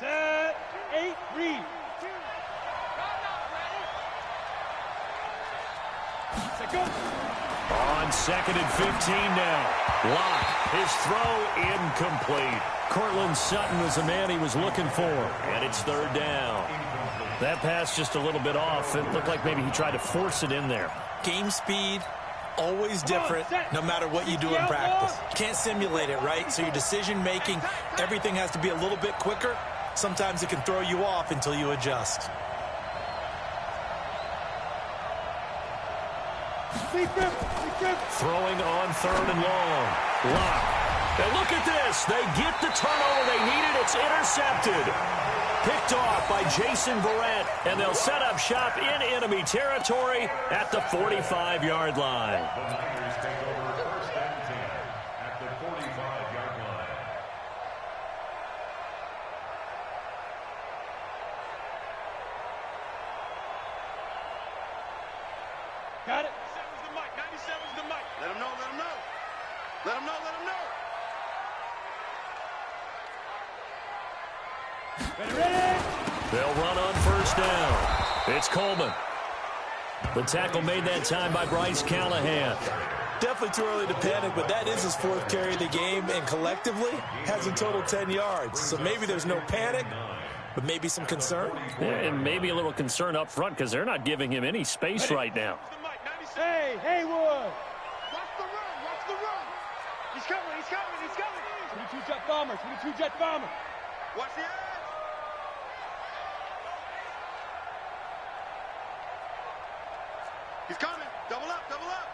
Set. 8, read. Set, go. On 2nd and 15 now. Locke, his throw incomplete. Cortland Sutton was the man he was looking for, and it's 3rd down. That pass just a little bit off. It looked like maybe he tried to force it in there. Game speed, always different, no matter what you do in practice. You can't simulate it, right? So your decision-making, everything has to be a little bit quicker. Sometimes it can throw you off until you adjust. Throwing on 3rd and long. Locke. And look at this. They get the turnover they needed. It's intercepted. picked off by Jason Verrett, and they'll set up shop in enemy territory at the 45-yard line. The Niners take over first and 10 at the 45-yard line. Got it. 97's the mic. 97's the mic. Let him know. Let him know. Let him know. Let him know. Ready. They'll run on first down. It's Coleman. The tackle made that time by Bryce Callahan. Definitely too early to panic, but that is his 4th carry of the game, and collectively has a total 10 yards. So maybe there's no panic, but maybe some concern. Yeah, and maybe a little concern up front because they're not giving him any space right now. Hey, Haywood. Watch the run. Watch the run. He's coming. He's coming. He's coming. 22 jet bomber. 22 jet bomber. Watch the edge. He's coming. Double up. Double up.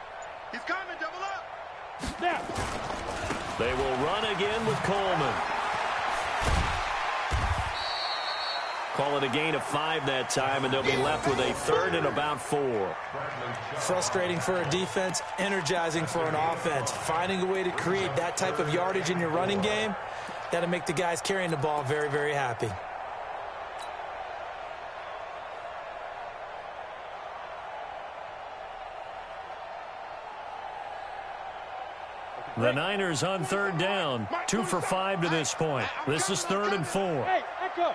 He's coming. Double up. Snap. They will run again with Coleman. Call it a gain of 5 that time, and they'll be left with a 3rd and about 4. Frustrating for a defense, energizing for an offense. Finding a way to create that type of yardage in your running game, that'll make the guys carrying the ball very, very happy. The Niners on 3rd down. 2 for 5 to this point. This is 3rd and 4. Hey, echo.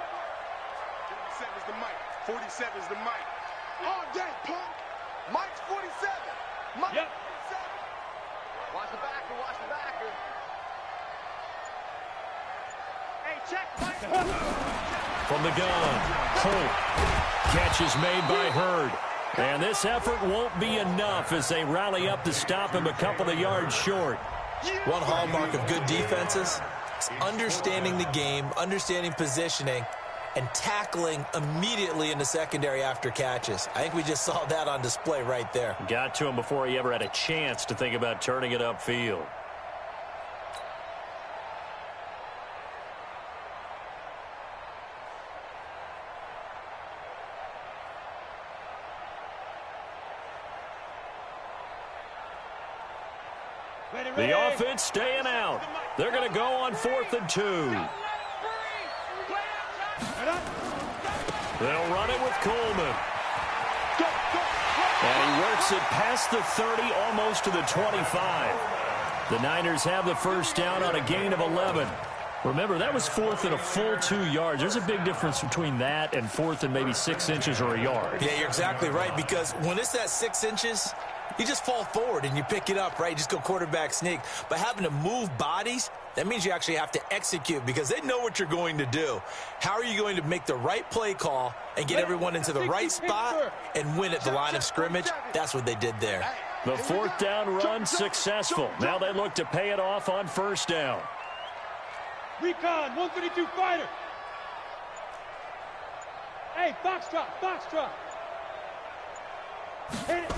47's the mic. 47's the mic. All day, punk. Mike's 47. Mike's Yep. 47. Watch the backer. Watch the backer. Hey, check, Mike. From the gun, Holt. Catch is made by Hurd. And this effort won't be enough as they rally up to stop him a couple of yards short. One hallmark of good defenses is understanding the game, understanding positioning, and tackling immediately in the secondary after catches. I think we just saw that on display right there. Got to him before he ever had a chance to think about turning it upfield. The offense staying out. They're going to go on 4th and 2. They'll run it with Coleman. And he works it past the 30, almost to the 25. The Niners have the first down on a gain of 11. Remember, that was 4th and a full 2 yards. There's a big difference between that and 4th and maybe 6 inches or a yard. Yeah, you're exactly right, because when it's that 6 inches, you just fall forward and you pick it up, right? You just go quarterback sneak. But having to move bodies, that means you actually have to execute because they know what you're going to do. How are you going to make the right play call and get everyone into the right spot and win at the line of scrimmage? That's what they did there. The 4th down run successful. Now they look to pay it off on first down. Recon, 132 fighter. Hey, Foxtrot, Foxtrot. Hit it.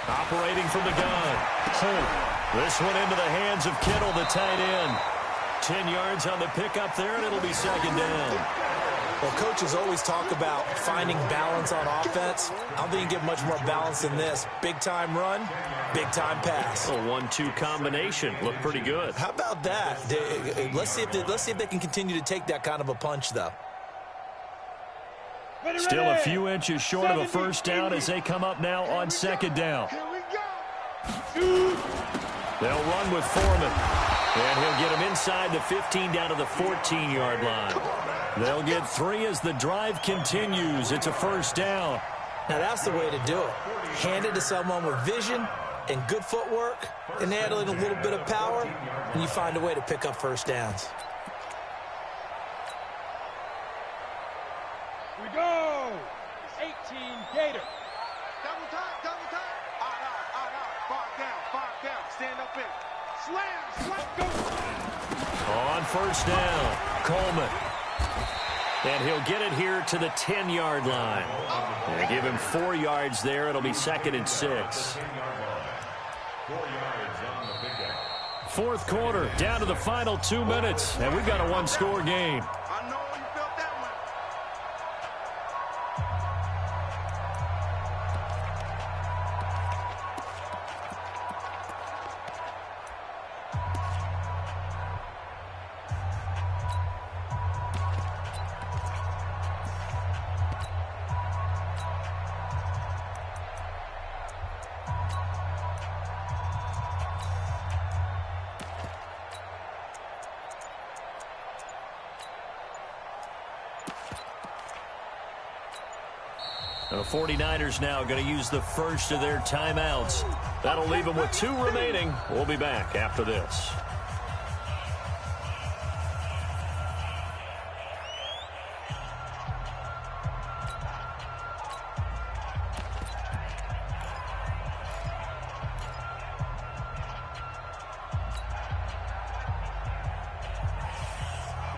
Operating from the gun. Holt. This one into the hands of Kittle, the tight end. 10 yards on the pickup there, and it'll be 2nd down. Well, coaches always talk about finding balance on offense. I don't think you get much more balance than this. Big-time run, big-time pass. A 1-2 combination. Looked pretty good. How about that? Let's see if they can continue to take that kind of a punch, though. Still a few inches short of a first down as they come up now on 2nd down. Here we go. They'll run with Foreman. And he'll get him inside the 15 down to the 14-yard line. They'll get 3 as the drive continues. It's a first down. Now, that's the way to do it. Hand it to someone with vision and good footwork, and add in a little bit of power, and you find a way to pick up first downs. We go. 18 Gator. Double time, double time. Five down. Stand up in. Slam, go. On first down, Coleman. And he'll get it here to the 10-yard line. And give him 4 yards there. It'll be 2nd and 6. 4 yards on the pickup. 4th quarter, down to the final 2 minutes. And we've got a 1-score game. I know you felt that one. The 49ers now going to use the first of their timeouts. That'll leave them with 2 remaining. We'll be back after this.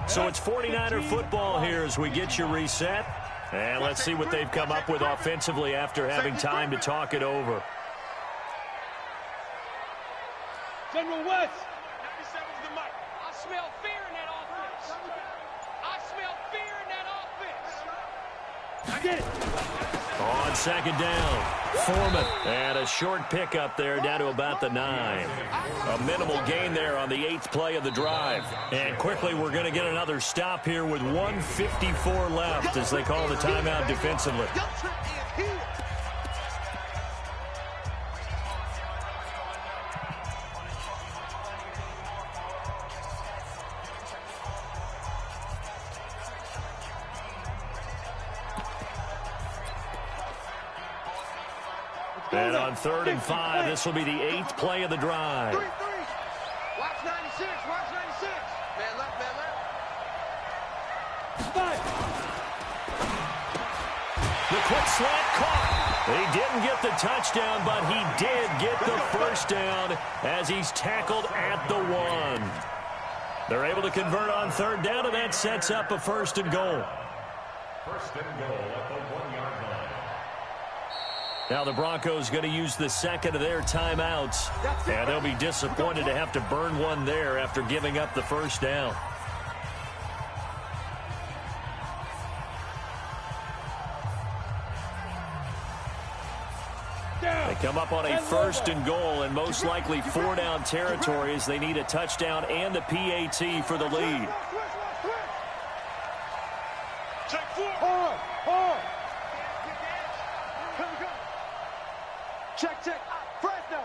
So it's 49er football here as we get you reset. And let's see what they've come up with offensively after having time to talk it over. General West. 97's the mic. I smell fear in that offense. I smell fear in that offense. I get it. On second down, Foreman. And a short pickup there down to about the 9. A minimal gain there on the 8th play of the drive. And quickly we're going to get another stop here with 1:54 left as they call the timeout defensively. And on 3rd and 5, this will be the 8th play of the drive. 3-3. Watch 96. Watch 96. Man left, man left. Five. The quick slant caught. He didn't get the touchdown, but he did get the first down as he's tackled at the 1. They're able to convert on 3rd down, and that sets up a 1st and goal. 1st and goal at the 1-yard line. Now the Broncos going to use the second of their timeouts. And they'll be disappointed to have to burn one there after giving up the first down. They come up on a 1st and goal and most likely 4-down territory as they need a touchdown and a PAT for the lead. Check 4. Hard. Check. Fresno.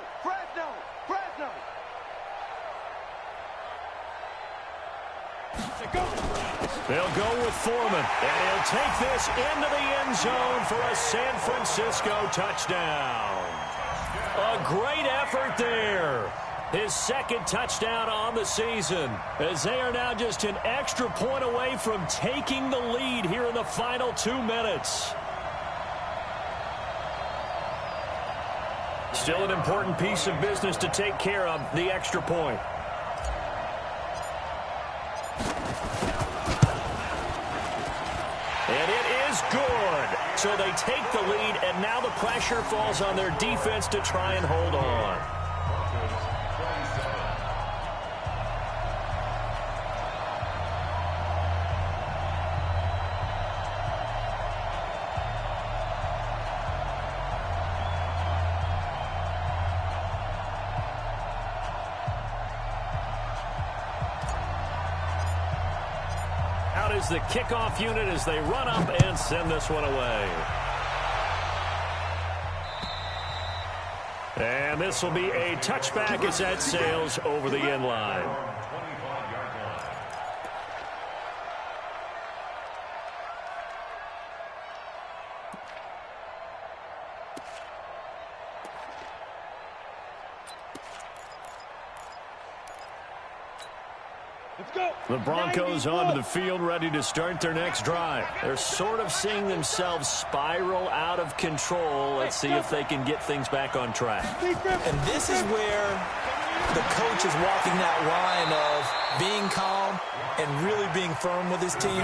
They'll go with Foreman, and he'll take this into the end zone for a San Francisco touchdown. A great effort there. His 2nd touchdown on the season, as they are now just an extra point away from taking the lead here in the final 2 minutes. Still an important piece of business to take care of, the extra point. And it is good. So they take the lead, and now the pressure falls on their defense to try and hold on. Out is the kickoff unit as they run up and send this one away. And this will be a touchback as that sails over the end line. The Broncos onto the field, ready to start their next drive. They're sort of seeing themselves spiral out of control. Let's see if they can get things back on track. And this is where the coach is walking that line of being calm and really being firm with his team.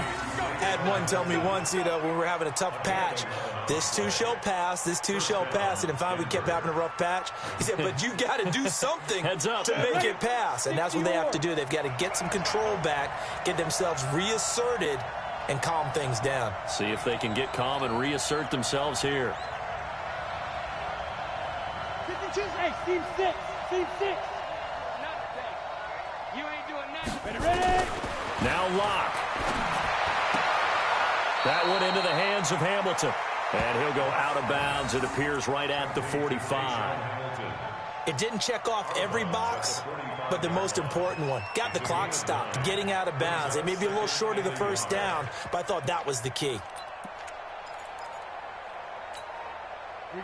Had one tell me once, when we were having a tough patch, this too shall pass, this too shall pass. And finally we kept having a rough patch. He said, but you got to do something to make it pass. And that's what they have to do. They've got to get some control back, get themselves reasserted, and calm things down. See if they can get calm and reassert themselves here. 52. Hey, Steve 6. Steve 6. You ain't doing nothing. Ready? Now Locke. That one into the hands of Hamilton. And he'll go out of bounds. It appears right at the 45. It didn't check off every box, but the most important one. Got the clock stopped, getting out of bounds. It may be a little short of the first down, but I thought that was the key.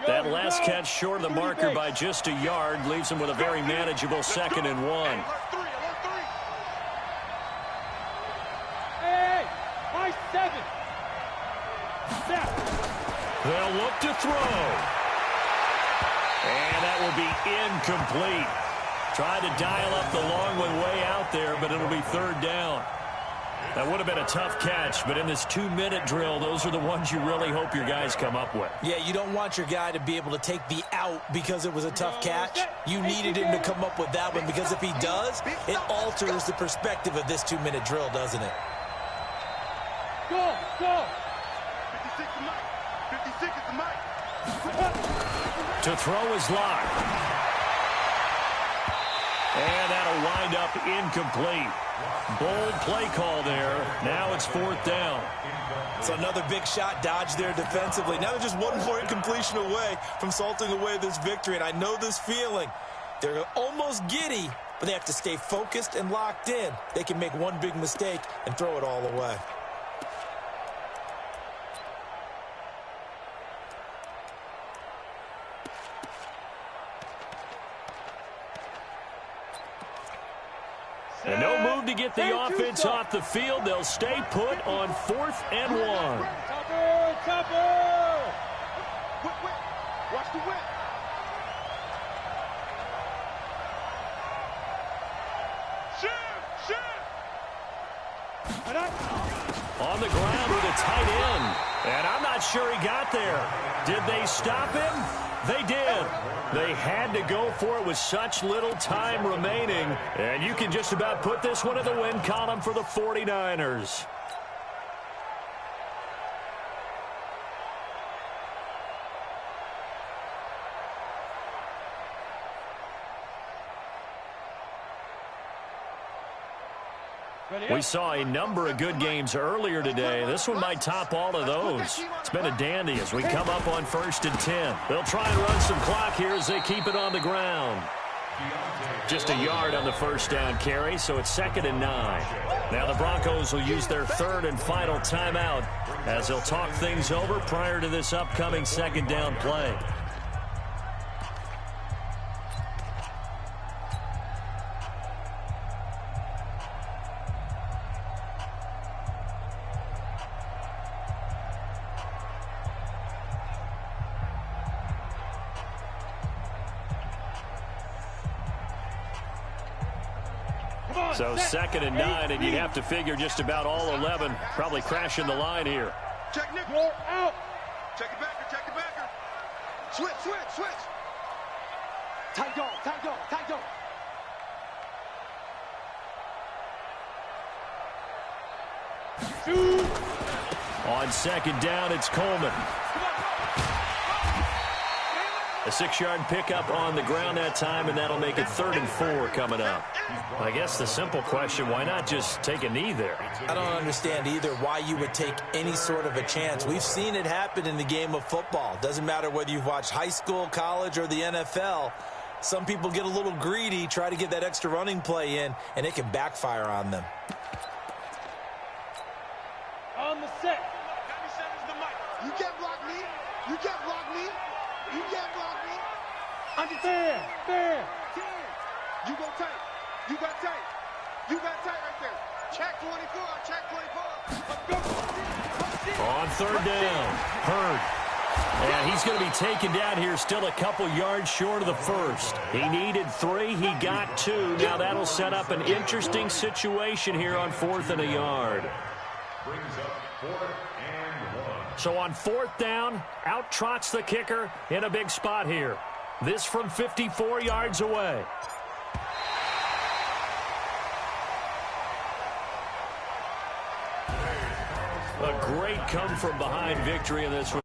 That last catch short of the marker by just a yard leaves him with a very manageable 2nd and 1. Hey, my 7. Snap. They'll look to throw. And that will be incomplete. Tried to dial up the long one way out there, but it'll be 3rd down. That would have been a tough catch, but in this 2-minute drill, those are the ones you really hope your guys come up with. Yeah, you don't want your guy to be able to take the out because it was a tough catch. You needed him to come up with that one, because if he does, it alters the perspective of this 2-minute drill, doesn't it? Go, go. 56 is Mike. 56 is the Mike. To throw is locked. And that'll wind up incomplete. Bold play call there. Now it's 4th down. So another big shot dodged there defensively. Now they're just one more incompletion away from salting away this victory. And I know this feeling. They're almost giddy, but they have to stay focused and locked in. They can make one big mistake and throw it all away. And no move to get the offense off the field. They'll stay put on 4th and 1. Topper, topper. Whip, whip. Watch the whip. Shoot, shoot. On the ground with a tight end. And I'm not sure he got there. Did they stop him? They did. They had to go for it with such little time remaining. And you can just about put this one in the win column for the 49ers. We saw a number of good games earlier today. This one might top all of those. It's been a dandy as we come up on 1st and 10. They'll try and run some clock here as they keep it on the ground. Just a yard on the 1st down carry, so it's 2nd and 9. Now the Broncos will use their 3rd and final timeout as they'll talk things over prior to this upcoming 2nd down play. So 2nd and 9, and you'd have to figure just about all 11 probably crashing the line here. Check Nick. Out. Check the backer, check the backer. Switch, switch, switch. Tight dog, tight dog, tight dog. Shoot. On 2nd down, it's Coleman. A 6-yard pickup on the ground that time, and that'll make it 3rd and 4 coming up. I guess the simple question, why not just take a knee there? I don't understand either why you would take any sort of a chance. We've seen it happen in the game of football. Doesn't matter whether you've watched high school, college, or the NFL. Some people get a little greedy, try to get that extra running play in, and it can backfire on them. On the set. 97 is the mic. You can't block me. You can't block me. You can't block me. Fair, fair. You go tight. You got tight. You got tight right there. Check 24. Check 24. On 3rd down, Hurd. And he's going to be taken down here, still a couple yards short of the 1st. He needed 3. He got 2. Now that'll set up an interesting situation here on 4th and a yard. Brings up 4th and 1. So on 4th down, out trots the kicker in a big spot here. This from 54 yards away. A great come-from-behind victory in this one.